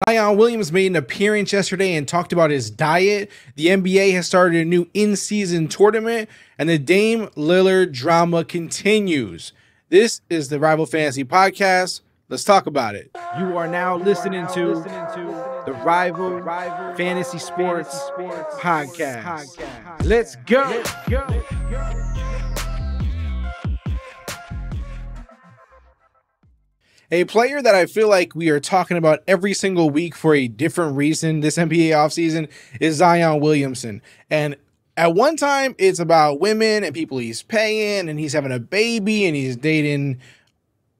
Zion Williams made an appearance yesterday and talked about his diet. The NBA has started a new in-season tournament, and the Dame Lillard drama continues. This is the Rival Fantasy Podcast. Let's talk about it. You are now listening to the Rival Fantasy Sports Podcast. Let's go. A player that I feel like we are talking about every single week for a different reason this NBA offseason is Zion Williamson. And at one time, it's about women and people he's paying, and he's having a baby, and he's dating.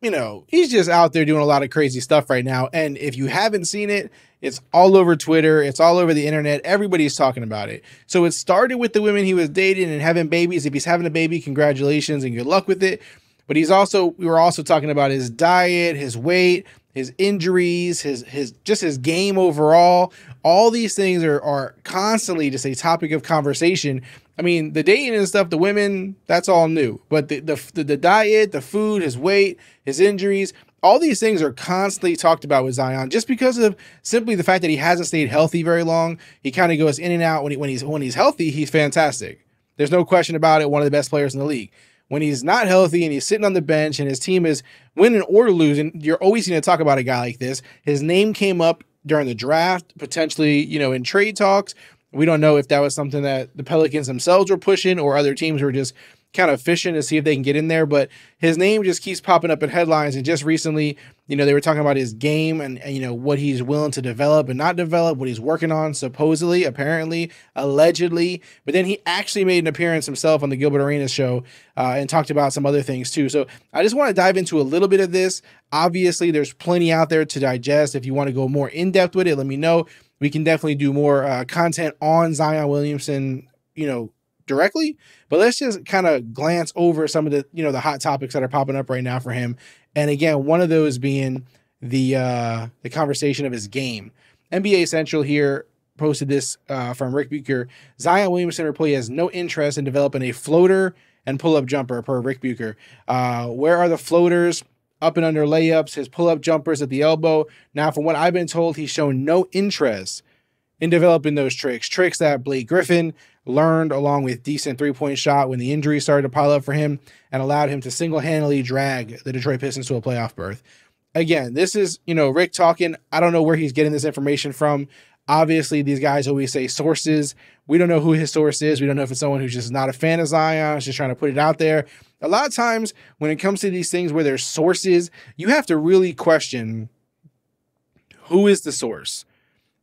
You know, he's just out there doing a lot of crazy stuff right now. And if you haven't seen it, it's all over Twitter. It's all over the internet. Everybody's talking about it. So it started with the women he was dating and having babies. If he's having a baby, congratulations and good luck with it. But we were also talking about his diet, his weight, his injuries, his game overall. All these things are constantly just a topic of conversation. I mean, the dating and stuff, the women, that's all new. But the diet, the food, his weight, his injuries, all these things are constantly talked about with Zion just because of simply the fact that he hasn't stayed healthy very long. He kind of goes in and out. When he's healthy, he's fantastic. There's no question about it. One of the best players in the league. When he's not healthy and he's sitting on the bench and his team is winning or losing, you're always going to talk about a guy like this. His name came up during the draft, potentially, in trade talks. We don't know if that was something that the Pelicans themselves were pushing or other teams were just kind of fishing to see if they can get in there. But his name just keeps popping up in headlines. And just recently, they were talking about his game and what he's willing to develop and not develop, what he's working on, supposedly, apparently, allegedly. But then he actually made an appearance himself on the Gilbert Arenas show and talked about some other things too. So I just want to dive into a little bit of this. Obviously, there's plenty out there to digest. If you want to go more in depth with it, let me know. We can definitely do more content on Zion Williamson, directly, but let's just kind of glance over some of the, the hot topics that are popping up right now for him. And again, one of those being the conversation of his game. NBA Central here posted this from Rick Bucher. Zion Williamson reportedly has no interest in developing a floater and pull-up jumper per Rick Bucher. Where are the floaters? Up and under layups, his pull-up jumpers at the elbow. Now, from what I've been told, he's shown no interest in developing those tricks that Blake Griffin learned along with decent three-point shot when the injuries started to pile up for him and allowed him to single-handedly drag the Detroit Pistons to a playoff berth. Again, this is, Rick talking. I don't know where he's getting this information from. Obviously, these guys always say sources. We don't know who his source is. We don't know if it's someone who's just not a fan of Zion, is just trying to put it out there. A lot of times when it comes to these things where there's sources, you have to really question who is the source,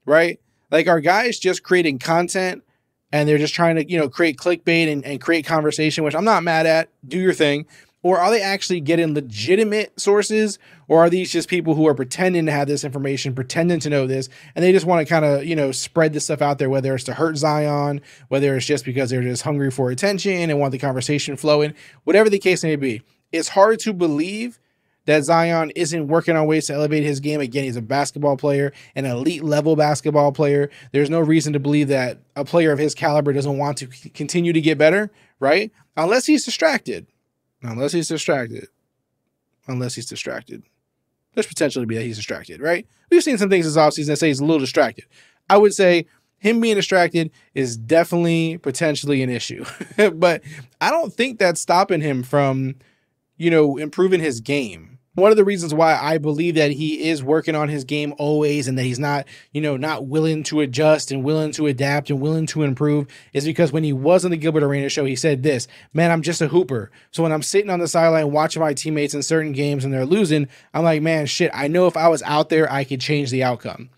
right? Like, are guys just creating content and they're just trying to, create clickbait and create conversation, which I'm not mad at. Do your thing. Or are they actually getting legitimate sources? Or are these just people who are pretending to have this information, pretending to know this, and they just want to kind of, spread this stuff out there, whether it's to hurt Zion, whether it's just because they're just hungry for attention and want the conversation flowing, whatever the case may be. It's hard to believe that Zion isn't working on ways to elevate his game. Again, he's a basketball player, an elite level basketball player. There's no reason to believe that a player of his caliber doesn't want to continue to get better, right? Unless he's distracted. There's potential to be that he's distracted, right? We've seen some things this offseason that say he's a little distracted. I would say him being distracted is definitely potentially an issue. But I don't think that's stopping him from, improving his game. One of the reasons why I believe that he is working on his game always and that he's not, not willing to adjust and willing to adapt and willing to improve is because when he was on the Gilbert Arenas show, he said this, man, I'm just a hooper. So when I'm sitting on the sideline watching my teammates in certain games and they're losing, I'm like, man, shit, I know if I was out there, I could change the outcome.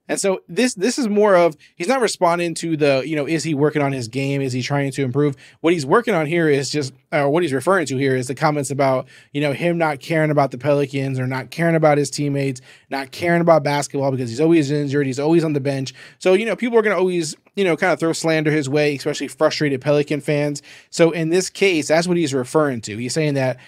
And so this is more of, he's not responding to the, is he working on his game? Is he trying to improve? What he's working on here is just, or what he's referring to here is the comments about, him not caring about the Pelicans or not caring about his teammates, not caring about basketball because he's always injured. He's always on the bench. So, people are going to always, kind of throw slander his way, especially frustrated Pelican fans. So in this case, that's what he's referring to. He's saying that,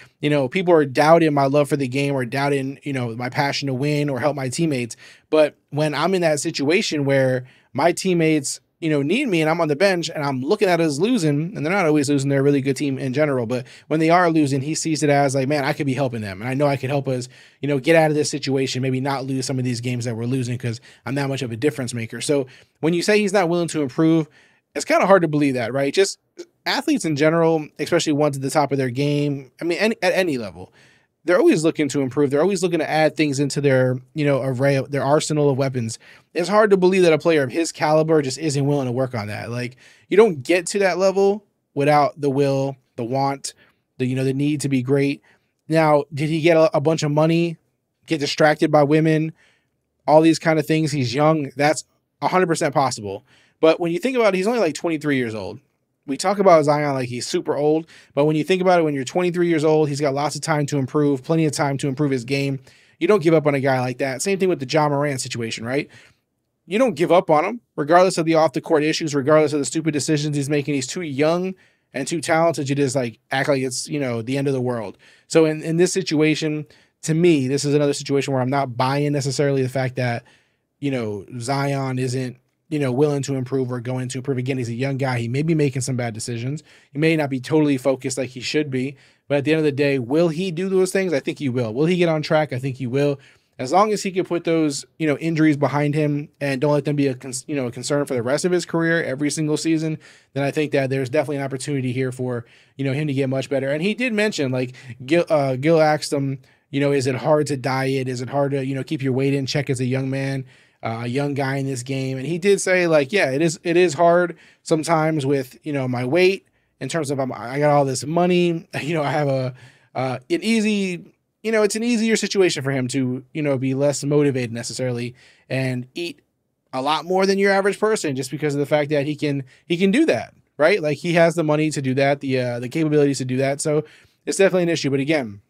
people are doubting my love for the game or doubting, my passion to win or help my teammates. But when I'm in that situation where my teammates, need me and I'm on the bench and I'm looking at us losing, and they're not always losing. They're a really good team in general, but when they are losing, he sees it as like, man, I could be helping them. And I know I could help us, get out of this situation, maybe not lose some of these games that we're losing because I'm that much of a difference maker. So when you say he's not willing to improve, it's kind of hard to believe that, right? Just athletes in general, especially ones at the top of their game. I mean, at any level, they're always looking to improve. They're always looking to add things into their, array of their arsenal of weapons. It's hard to believe that a player of his caliber just isn't willing to work on that. Like, you don't get to that level without the will, the want, the need to be great. Now, did he get a bunch of money, get distracted by women, all these kind of things? He's young. That's 100% possible. But when you think about it, he's only like 23 years old. We talk about Zion like he's super old, but when you think about it, when you're 23 years old, he's got lots of time to improve, plenty of time to improve his game. You don't give up on a guy like that. Same thing with the Ja Morant situation, right? You don't give up on him, regardless of the off-the-court issues, regardless of the stupid decisions he's making. He's too young and too talented to just like act like it's, the end of the world. So in this situation, to me, this is another situation where I'm not buying necessarily the fact that, Zion isn't, willing to improve or going to improve. Again, he's a young guy. He may be making some bad decisions. He may not be totally focused like he should be. But at the end of the day, will he do those things? I think he will. Will he get on track? I think he will. As long as he can put those, injuries behind him and don't let them be a concern for the rest of his career every single season, then I think that there's definitely an opportunity here for, him to get much better. And he did mention, like, Gil asked him, is it hard to diet? Is it hard to, keep your weight in check as a young man? A young guy in this game. And he did say, like, yeah, it is hard sometimes with, my weight in terms of I got all this money, I have an easy, it's an easier situation for him to, be less motivated necessarily and eat a lot more than your average person just because of the fact that he can do that, right? Like, he has the money to do that, the capabilities to do that. So it's definitely an issue. But again,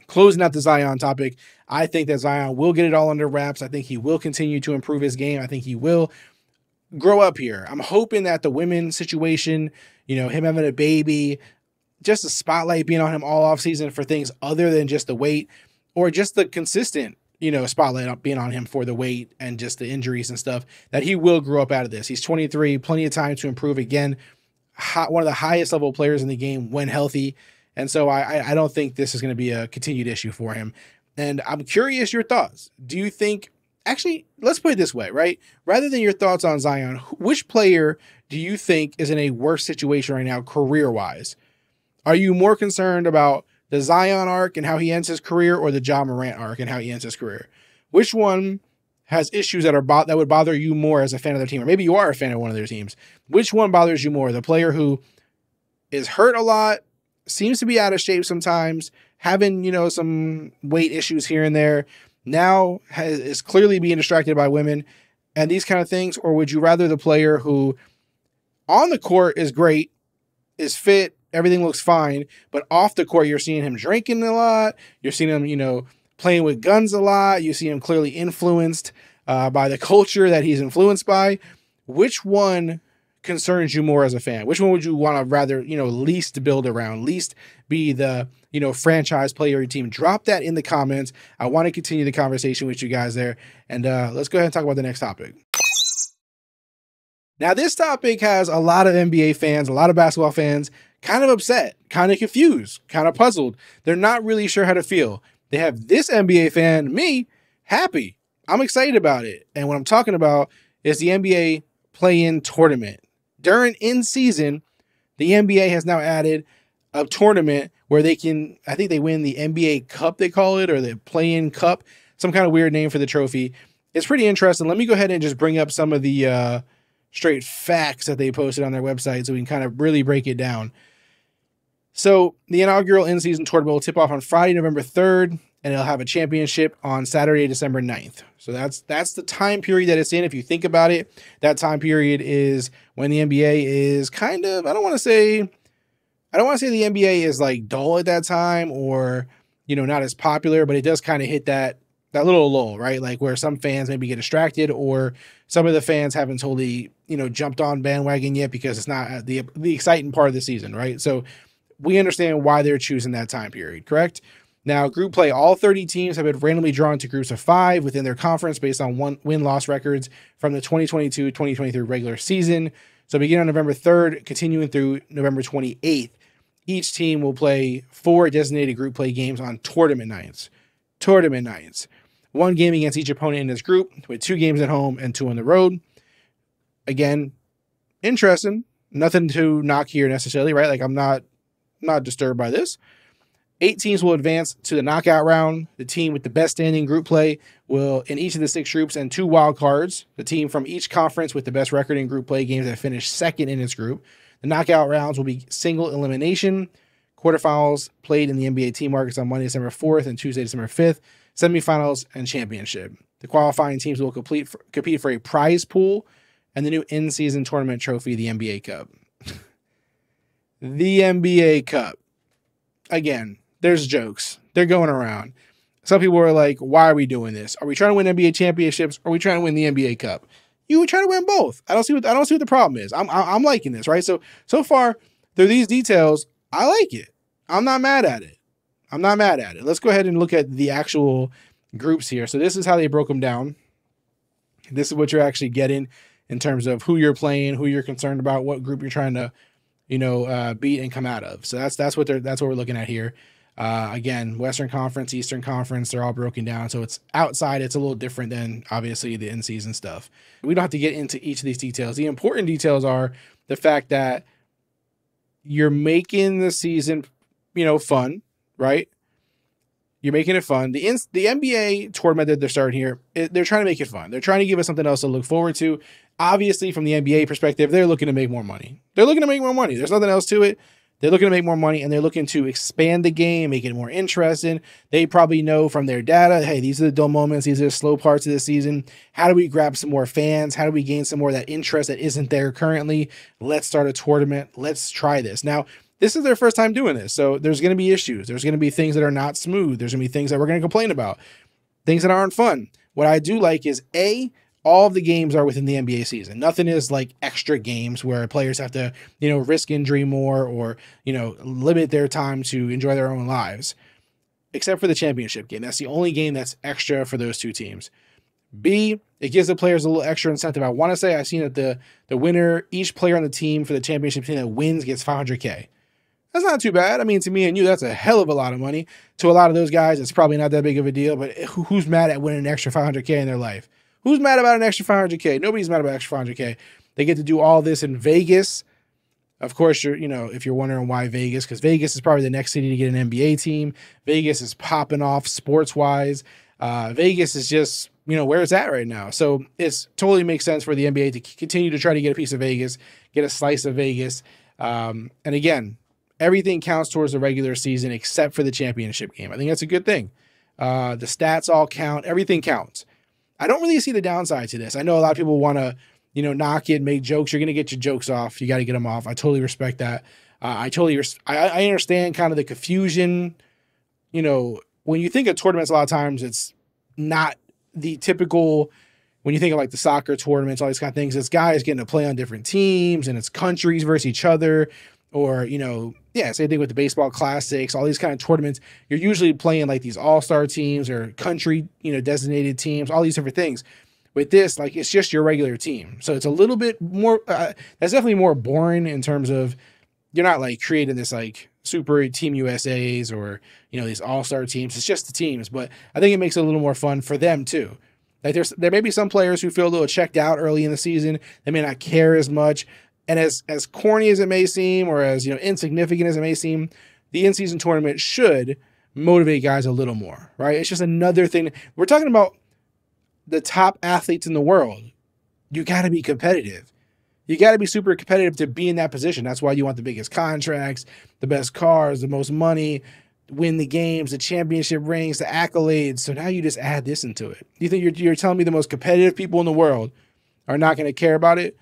closing out the Zion topic, I think that Zion will get it all under wraps. I think he will continue to improve his game. I think he will grow up here. I'm hoping that the women's situation, him having a baby, just the spotlight being on him all offseason for things other than just the weight or just the consistent, spotlight being on him for the weight and just the injuries and stuff, that he will grow up out of this. He's 23, plenty of time to improve. Again, one of the highest level players in the game when healthy. And so I don't think this is going to be a continued issue for him. And I'm curious your thoughts. Do you think, actually, let's put it this way, right? Rather than your thoughts on Zion, which player do you think is in a worse situation right now career-wise? Are you more concerned about the Zion arc and how he ends his career or the Ja Morant arc and how he ends his career? Which one has issues that would bother you more as a fan of their team? Or maybe you are a fan of one of their teams. Which one bothers you more? The player who is hurt a lot, seems to be out of shape sometimes, having, some weight issues here and there, now is clearly being distracted by women and these kind of things? Or would you rather the player who on the court is great, is fit, everything looks fine, but off the court, you're seeing him drinking a lot, you're seeing him, playing with guns a lot, you see him clearly influenced by the culture that he's influenced by? Which one concerns you more as a fan? Which one would you want to rather, least build around, least be the, franchise player of your team? Drop that in the comments. I want to continue the conversation with you guys there. And let's go ahead and talk about the next topic. Now, this topic has a lot of NBA fans, a lot of basketball fans kind of upset, kind of confused, kind of puzzled. They're not really sure how to feel. They have this NBA fan, me, happy. I'm excited about it. And what I'm talking about is the NBA play-in tournament. During in-season, the NBA has now added a tournament where they can, I think they win the NBA Cup, they call it, or the play-in cup, some kind of weird name for the trophy. It's pretty interesting. Let me go ahead and just bring up some of the straight facts that they posted on their website so we can kind of really break it down. So the inaugural in-season tournament will tip off on Friday, November 3rd, and it'll have a championship on Saturday, December 9th. So that's the time period that it's in. If you think about it, that time period is when the NBA is kind of, I don't want to say the NBA is like dull at that time or, not as popular, but it does kind of hit that little lull, right? Like where some fans maybe get distracted or some of the fans haven't totally, jumped on bandwagon yet because it's not the exciting part of the season, right? So we understand why they're choosing that time period, correct? Now, group play, all 30 teams have been randomly drawn to groups of 5 within their conference based on win-loss records from the 2022-2023 regular season. So beginning on November 3rd, continuing through November 28th, each team will play 4 designated group play games on tournament nights. Tournament nights. 1 game against each opponent in this group, with 2 games at home and 2 on the road. Again, interesting. Nothing to knock here necessarily, right? Like, I'm not disturbed by this. 8 teams will advance to the knockout round. The team with the best standing group play will, in each of the 6 groups, and 2 wild cards. The team from each conference with the best record in group play games that finish second in its group. The knockout rounds will be single elimination. Quarterfinals played in the NBA team markets on Monday, December 4th and Tuesday, December 5th. Semifinals and championship. The qualifying teams will compete for a prize pool and the new in-season tournament trophy, the NBA Cup. The NBA Cup. Again, there's jokes. They're going around. Some people are like, why are we doing this? Are we trying to win NBA championships? Or are we trying to win the NBA Cup? You would try to win both. I don't see what the problem is. I'm liking this, right? So far, through these details, I like it. I'm not mad at it. Let's go ahead and look at the actual groups here. So this is how they broke them down. This is what you're actually getting in terms of who you're playing, who you're concerned about, what group you're trying to, beat and come out of. So that's what we're looking at here. Again, Western Conference, Eastern Conference, they're all broken down. So it's outside. It's a little different than obviously the in-season stuff. We don't have to get into each of these details. The important details are the fact that you're making the season, fun, right? You're making it fun. The NBA tournament that they're starting here, they're trying to make it fun. They're trying to give us something else to look forward to. Obviously, from the NBA perspective, they're looking to make more money. There's nothing else to it. They're looking to make more money, and they're looking to expand the game, make it more interesting. They probably know from their data, hey, these are the dull moments. These are the slow parts of the season. How do we grab some more fans? How do we gain some more of that interest that isn't there currently? Let's start a tournament. Let's try this. Now, this is their first time doing this, so there's going to be issues. There's going to be things that are not smooth. There's going to be things that we're going to complain about, things that aren't fun. What I do like is, all of the games are within the NBA season. Nothing is like extra games where players have to, risk injury more or, limit their time to enjoy their own lives, except for the championship game. That's the only game that's extra for those 2 teams. B, it gives the players a little extra incentive. I want to say I've seen that the winner, each player on the team for the championship team that wins gets $500K. That's not too bad. I mean, to me and you, that's a hell of a lot of money. To a lot of those guys, it's probably not that big of a deal, but who's mad at winning an extra $500K in their life? Who's mad about an extra $500K? Nobody's mad about extra $500K. They get to do all this in Vegas. Of course, if you're wondering why Vegas, because Vegas is probably the next city to get an NBA team. Vegas is popping off sports-wise. Vegas is just, where it's at right now. So it totally makes sense for the NBA to continue to try to get a piece of Vegas, get a slice of Vegas. And again, everything counts towards the regular season except for the championship game. I think that's a good thing. The stats all count. Everything counts. I don't really see the downside to this. I know a lot of people want to, knock it, make jokes. You're going to get your jokes off. You got to get them off. I totally respect that. I understand kind of the confusion. When you think of tournaments, a lot of times it's not the typical, when you think of like the soccer tournaments, all these kind of things, it's guys getting to play on different teams and it's countries versus each other. Or, same thing with the baseball classics, all these kind of tournaments. You're usually playing like these all-star teams or country, designated teams, all these different things. With this, like, it's just your regular team. So it's a little bit more, that's definitely more boring in terms of you're not like creating this like super Team USAs or, these all-star teams. It's just the teams. But I think it makes it a little more fun for them too. Like there may be some players who feel a little checked out early in the season. They may not care as much. And as corny as it may seem, or as insignificant as it may seem, the in-season tournament should motivate guys a little more, right? It's just another thing. We're talking about the top athletes in the world. You got to be competitive. You got to be super competitive to be in that position. That's why you want the biggest contracts, the best cars, the most money, win the games, the championship rings, the accolades. So now you just add this into it. You think you're telling me the most competitive people in the world are not going to care about it?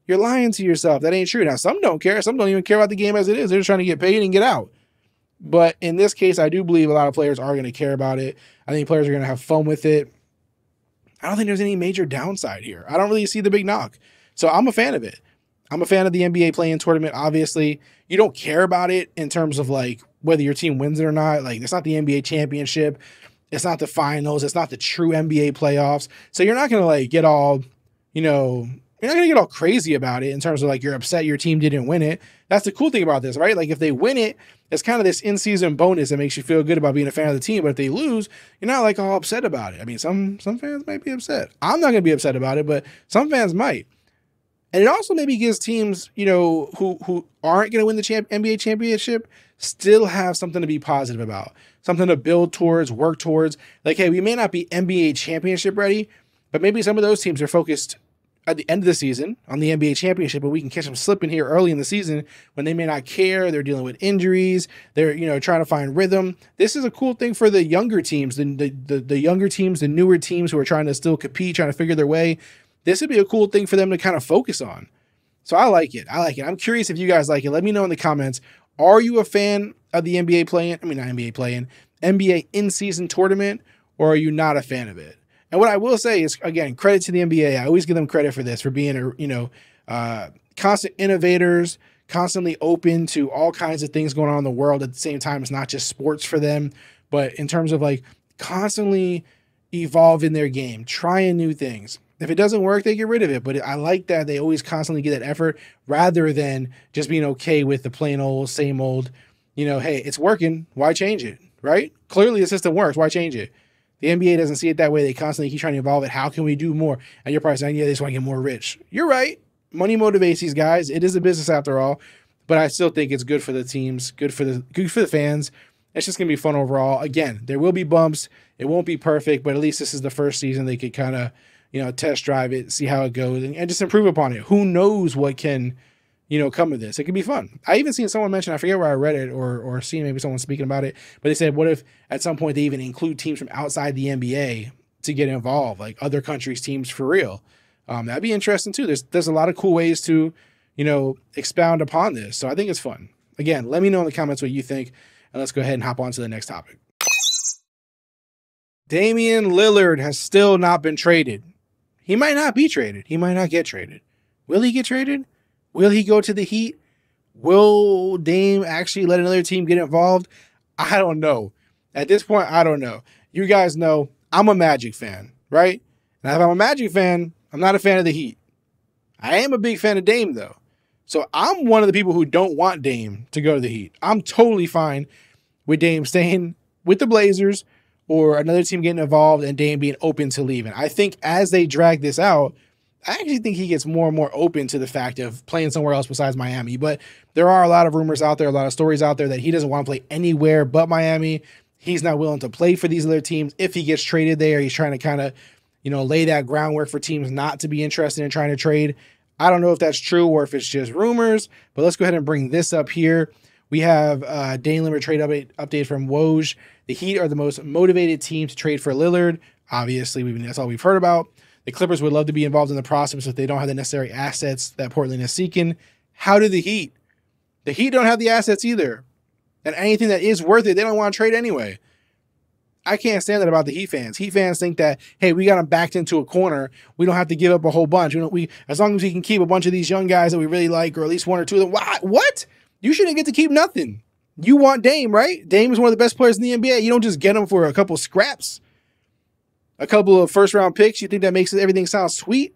You're lying to yourself. That ain't true. Now, some don't care. Some don't even care about the game as it is. They're just trying to get paid and get out. But in this case, I do believe a lot of players are going to care about it. I think players are going to have fun with it. I don't think there's any major downside here. I don't really see the big knock. So I'm a fan of it. I'm a fan of the NBA play-in tournament. Obviously, you don't care about it in terms of like whether your team wins it or not. Like, it's not the NBA championship. It's not the finals. It's not the true NBA playoffs. So you're not going to like get all, you're not going to get all crazy about it in terms of like you're upset your team didn't win it. That's the cool thing about this, right? Like if they win it, it's kind of this in-season bonus that makes you feel good about being a fan of the team. But if they lose, you're not like all upset about it. I mean, some fans might be upset. I'm not going to be upset about it, but some fans might. And it also maybe gives teams, who aren't going to win the NBA championship still have something to be positive about, something to build towards, work towards. Like, hey, we may not be NBA championship ready, but maybe some of those teams are focused at the end of the season on the NBA championship, but we can catch them slipping here early in the season when they may not care. They're dealing with injuries. They're, trying to find rhythm. This is a cool thing for the younger teams, the younger teams, the newer teams who are trying to still compete, trying to figure their way. This would be a cool thing for them to kind of focus on. So I like it. I'm curious if you guys like it. Let me know in the comments. Are you a fan of the NBA NBA in-season tournament, or are you not a fan of it? And what I will say is, again, credit to the NBA. I always give them credit for this, for being, constant innovators, constantly open to all kinds of things going on in the world at the same time. It's not just sports for them, but in terms of like constantly evolving their game, trying new things. If it doesn't work, they get rid of it. But I like that they always constantly get that effort rather than just being okay with the plain old, same old, hey, it's working. Why change it? Right? Clearly the system works. Why change it? The NBA doesn't see it that way. They constantly keep trying to evolve it. How can we do more? And you're probably saying, yeah, they just want to get more rich. You're right. Money motivates these guys. It is a business after all. But I still think it's good for the teams, good for the fans. It's just going to be fun overall. Again, there will be bumps. It won't be perfect, but at least this is the first season they could kind of, test drive it, see how it goes, and just improve upon it. Who knows what can, come of this? It could be fun. I even seen someone mention, I forget where I read it or seen maybe someone speaking about it, but they said, what if at some point they even include teams from outside the NBA to get involved, like other countries' teams for real? That'd be interesting too. There's a lot of cool ways to, expound upon this. So I think it's fun. Again, let me know in the comments what you think, and let's go ahead and hop on to the next topic. Damian Lillard has still not been traded. He might not be traded. He might not get traded. Will he get traded? Will he go to the Heat? Will Dame actually let another team get involved? I don't know. At this point, I don't know. You guys know I'm a Magic fan, right? And if I'm a Magic fan, I'm not a fan of the Heat. I am a big fan of Dame, though. So I'm one of the people who don't want Dame to go to the Heat. I'm totally fine with Dame staying with the Blazers or another team getting involved and Dame being open to leaving. I think as they drag this out, I actually think he gets more and more open to the fact of playing somewhere else besides Miami. But there are a lot of rumors out there, a lot of stories out there that he doesn't want to play anywhere but Miami. He's not willing to play for these other teams. If he gets traded there, he's trying to kind of, lay that groundwork for teams not to be interested in trying to trade. I don't know if that's true or if it's just rumors, but let's go ahead and bring this up here. We have Dame Lillard trade update from Woj. The Heat are the most motivated team to trade for Lillard. Obviously, that's all we've heard about. The Clippers would love to be involved in the process if they don't have the necessary assets that Portland is seeking. How do the Heat? The Heat don't have the assets either. And anything that is worth it, they don't want to trade anyway. I can't stand that about the Heat fans. Heat fans think that, hey, we got them backed into a corner. We don't have to give up a whole bunch. As long as we can keep a bunch of these young guys that we really like, or at least one or two of them. What? You shouldn't get to keep nothing. You want Dame, right? Dame is one of the best players in the NBA. You don't just get him for a couple scraps, a couple of first-round picks. You think that makes everything sound sweet?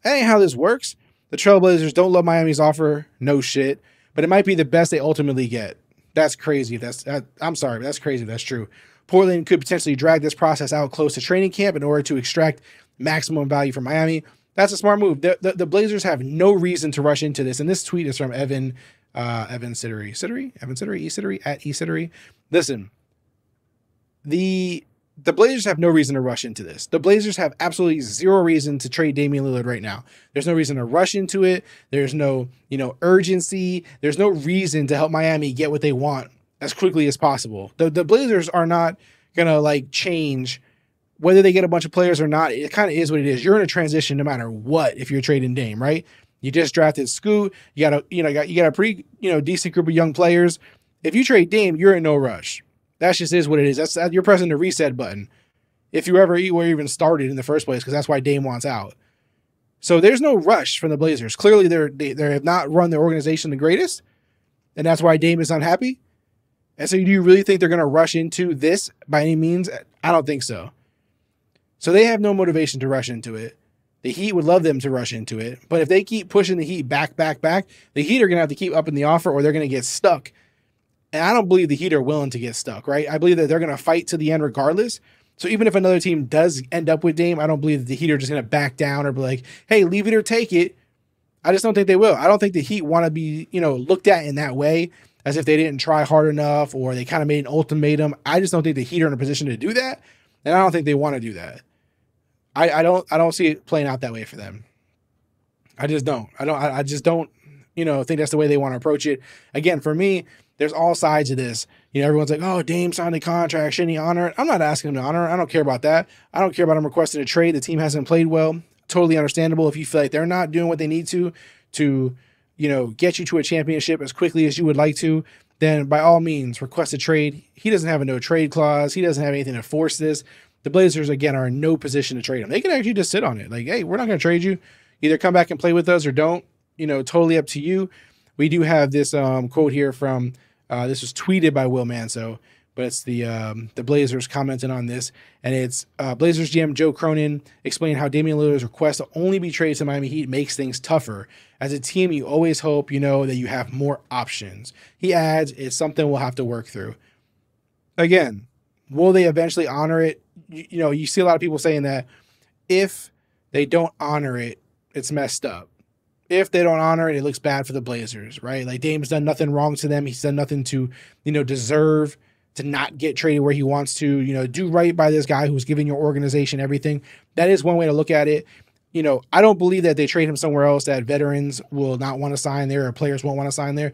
That ain't how this works. The Trailblazers don't love Miami's offer. No shit. But it might be the best they ultimately get. That's crazy. I'm sorry, but that's crazy if that's true. Portland could potentially drag this process out close to training camp in order to extract maximum value from Miami. That's a smart move. The Blazers have no reason to rush into this. And this tweet is from Evan Sittery. Listen, the Blazers have no reason to rush into this. The Blazers have absolutely zero reason to trade Damian Lillard right now. There's no reason to rush into it. There's no, urgency. There's no reason to help Miami get what they want as quickly as possible. The Blazers are not going to change whether they get a bunch of players or not. It kind of is what it is. You're in a transition no matter what if you're trading Dame, right? You just drafted Scoot. You got a pretty, decent group of young players. If you trade Dame, you're in no rush. That just is what it is. You're pressing the reset button. If you ever were even started in the first place, because that's why Dame wants out. So there's no rush from the Blazers. Clearly, they have not run their organization the greatest, and that's why Dame is unhappy. And so do you really think they're going to rush into this by any means? I don't think so. So they have no motivation to rush into it. The Heat would love them to rush into it. But if they keep pushing the Heat back, the Heat are going to have to keep upping the offer or they're going to get stuck. And I don't believe the Heat are willing to get stuck, right? I believe that they're going to fight to the end regardless. So even if another team does end up with Dame, I don't believe that the Heat are just going to back down or be like, hey, leave it or take it. I just don't think they will. I don't think the Heat want to be, looked at in that way as if they didn't try hard enough or they kind of made an ultimatum. I just don't think the Heat are in a position to do that. And I don't think they want to do that. I don't see it playing out that way for them. I just don't. I just don't, think that's the way they want to approach it. Again, for me, there's all sides of this. Everyone's like, oh, Dame signed a contract. Shouldn't he honor it? I'm not asking him to honor it. I don't care about that. I don't care about him requesting a trade. The team hasn't played well. Totally understandable. If you feel like they're not doing what they need to, get you to a championship as quickly as you would like to, then by all means, request a trade. He doesn't have a no trade clause. He doesn't have anything to force this. The Blazers, again, are in no position to trade him. They can actually just sit on it. Like, hey, we're not going to trade you. Either come back and play with us or don't. Totally up to you. We do have this quote here from, this was tweeted by Will Manso, but it's the Blazers commenting on this. And it's Blazers GM Joe Cronin explained how Damian Lillard's request to only be traded to Miami Heat makes things tougher. As a team, you always hope, that you have more options. He adds, it's something we'll have to work through. Again, will they eventually honor it? You see a lot of people saying that if they don't honor it, it's messed up. If they don't honor it, it looks bad for the Blazers, right? Like Dame's done nothing wrong to them. He's done nothing to, deserve to not get traded where he wants to, do right by this guy who's giving your organization everything. That is one way to look at it. I don't believe that they trade him somewhere else that veterans will not want to sign there or players won't want to sign there.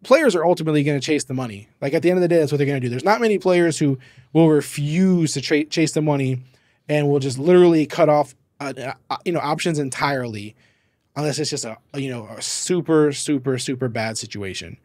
Players are ultimately going to chase the money. Like at the end of the day, that's what they're going to do. There's not many players who will refuse to chase the money and will just literally cut off, options entirely, unless it's just a super, super, super bad situation.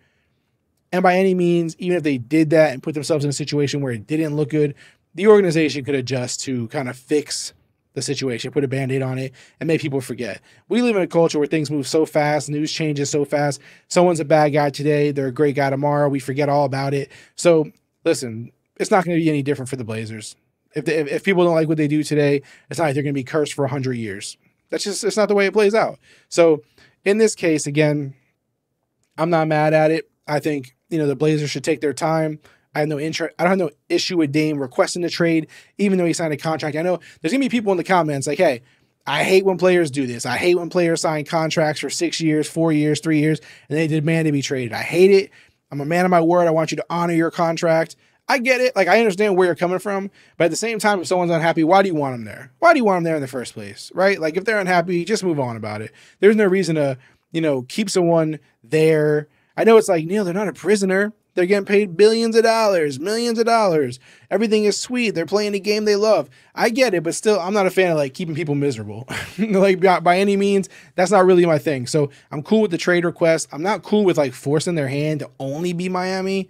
And by any means, even if they did that and put themselves in a situation where it didn't look good, the organization could adjust to kind of fix the situation, put a Band-Aid on it, and make people forget. We live in a culture where things move so fast, news changes so fast. Someone's a bad guy today, they're a great guy tomorrow. We forget all about it. So listen, it's not going to be any different for the Blazers. If people don't like what they do today, it's not like they're going to be cursed for 100 years. It's not the way it plays out. So in this case, again, I'm not mad at it. I think, the Blazers should take their time. I don't have no issue with Dame requesting the trade, even though he signed a contract. I know there's going to be people in the comments like, hey, I hate when players do this. I hate when players sign contracts for 6 years, 4 years, 3 years, and they demand to be traded. I hate it. I'm a man of my word. I want you to honor your contract. I get it. Like, I understand where you're coming from. But at the same time, if someone's unhappy, why do you want them there? Why do you want them there in the first place, right? Like, if they're unhappy, just move on about it. There's no reason to, keep someone there. I know it's like, Neil, they're not a prisoner. They're getting paid billions of dollars, millions of dollars. Everything is sweet. They're playing the game they love. I get it, but still, I'm not a fan of like keeping people miserable. Like by any means, that's not really my thing. So I'm cool with the trade request. I'm not cool with like forcing their hand to only be Miami.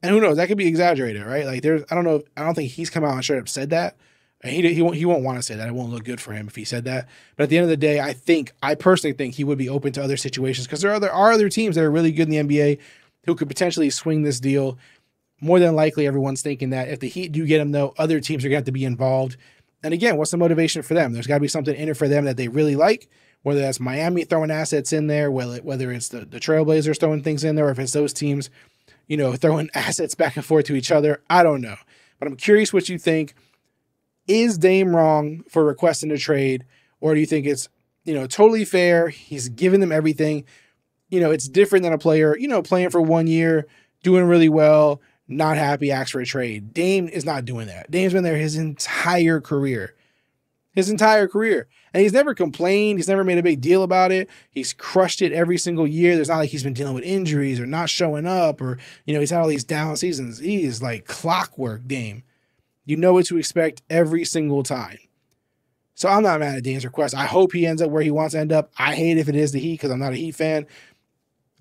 And who knows? That could be exaggerated, right? Like I don't know. I don't think he's come out and straight up said that. He won't want to say that. It won't look good for him if he said that. But at the end of the day, I personally think he would be open to other situations because there are other teams that are really good in the NBA who could potentially swing this deal. More than likely, everyone's thinking that if the Heat do get him, though, other teams are going to have to be involved. And again, what's the motivation for them? There's got to be something in it for them that they really like, whether that's Miami throwing assets in there, whether it's the Trailblazers throwing things in there, or if it's those teams, throwing assets back and forth to each other. I don't know. But I'm curious what you think. Is Dame wrong for requesting a trade, or do you think it's, totally fair? He's given them everything. It's different than a player, playing for 1 year, doing really well, not happy, asks for a trade. Dame is not doing that. Dame's been there his entire career. And he's never complained. He's never made a big deal about it. He's crushed it every single year. There's not like he's been dealing with injuries or not showing up or, he's had all these down seasons. He is like clockwork, Dame. You know what to expect every single time. So I'm not mad at Dame's request. I hope he ends up where he wants to end up. I hate if it is the Heat because I'm not a Heat fan.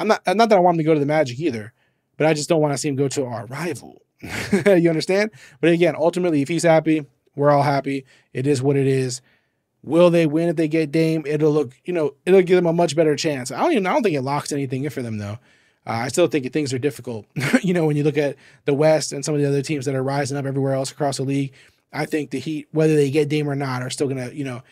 Not that I want him to go to the Magic either, but I just don't want to see him go to our rival. You understand? But again, ultimately, if he's happy, we're all happy. It is what it is. Will they win if they get Dame? It'll give them a much better chance. I don't think it locks anything in for them though. I still think things are difficult. When you look at the West and some of the other teams that are rising up everywhere else across the league, I think the Heat, whether they get Dame or not, are still going to,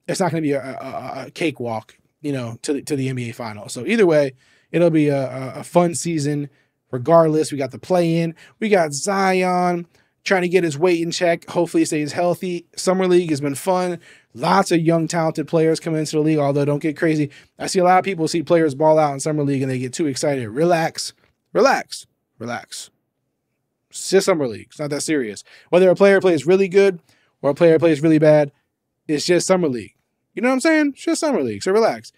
it's not going to be a cakewalk, to the NBA Finals. So either way, it'll be a fun season regardless. We got the play-in. We got Zion trying to get his weight in check. Hopefully he stays healthy. Summer League has been fun. Lots of young, talented players coming into the league, although don't get crazy. I see a lot of people see players ball out in Summer League and they get too excited. Relax. It's just Summer League. It's not that serious. Whether a player plays really good or a player plays really bad, it's just Summer League. You know what I'm saying? It's just Summer League, so relax.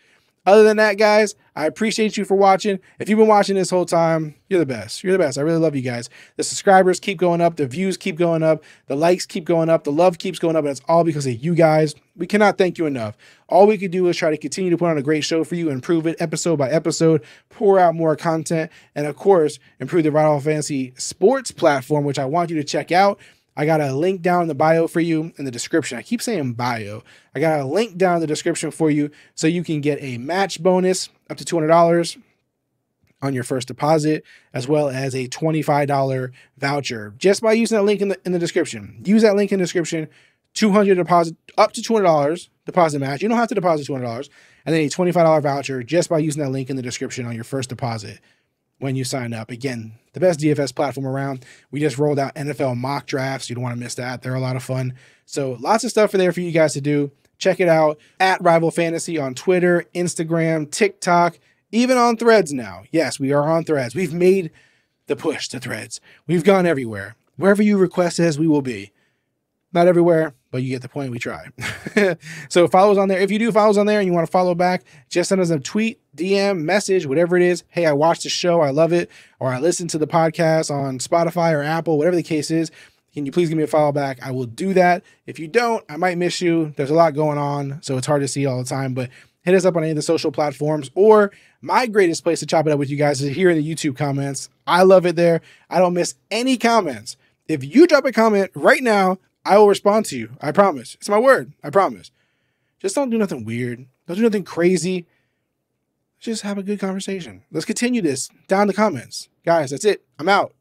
Other than that, guys, I appreciate you for watching. If you've been watching this whole time, you're the best. You're the best. I really love you guys. The subscribers keep going up. The views keep going up. The likes keep going up. The love keeps going up. And it's all because of you guys. We cannot thank you enough. All we could do is try to continue to put on a great show for you, improve it episode by episode, pour out more content, and of course, improve the Rival Fantasy Sports platform, which I want you to check out. I got a link down in the bio for you in the description. I keep saying bio. I got a link down in the description for you so you can get a match bonus up to $200 on your first deposit, as well as a $25 voucher just by using that link in the description. Use that link in the description. $200 deposit, up to $200 deposit match. You don't have to deposit $200, and then a $25 voucher just by using that link in the description on your first deposit when you sign up. Again, the best DFS platform around. We just rolled out NFL mock drafts. You don't want to miss that. They're a lot of fun. So lots of stuff there for you guys to do. Check it out at Rival Fantasy on Twitter, Instagram, TikTok, even on Threads now. Yes, we are on Threads. We've made the push to Threads. We've gone everywhere. Wherever you request us, we will be. Not everywhere, but you get the point. We try. So follow us on there. If you do follow us on there and you want to follow back, just send us a tweet, DM, message, whatever it is. Hey, I watched the show. I love it. Or I listened to the podcast on Spotify or Apple, whatever the case is. Can you please give me a follow back? I will do that. If you don't, I might miss you. There's a lot going on, so it's hard to see all the time. But hit us up on any of the social platforms, or my greatest place to chop it up with you guys is here in the YouTube comments. I love it there. I don't miss any comments. If you drop a comment right now, I will respond to you. I promise. It's my word. I promise. Just don't do nothing weird. Don't do nothing crazy. Just have a good conversation. Let's continue this down in the comments. Guys, that's it. I'm out.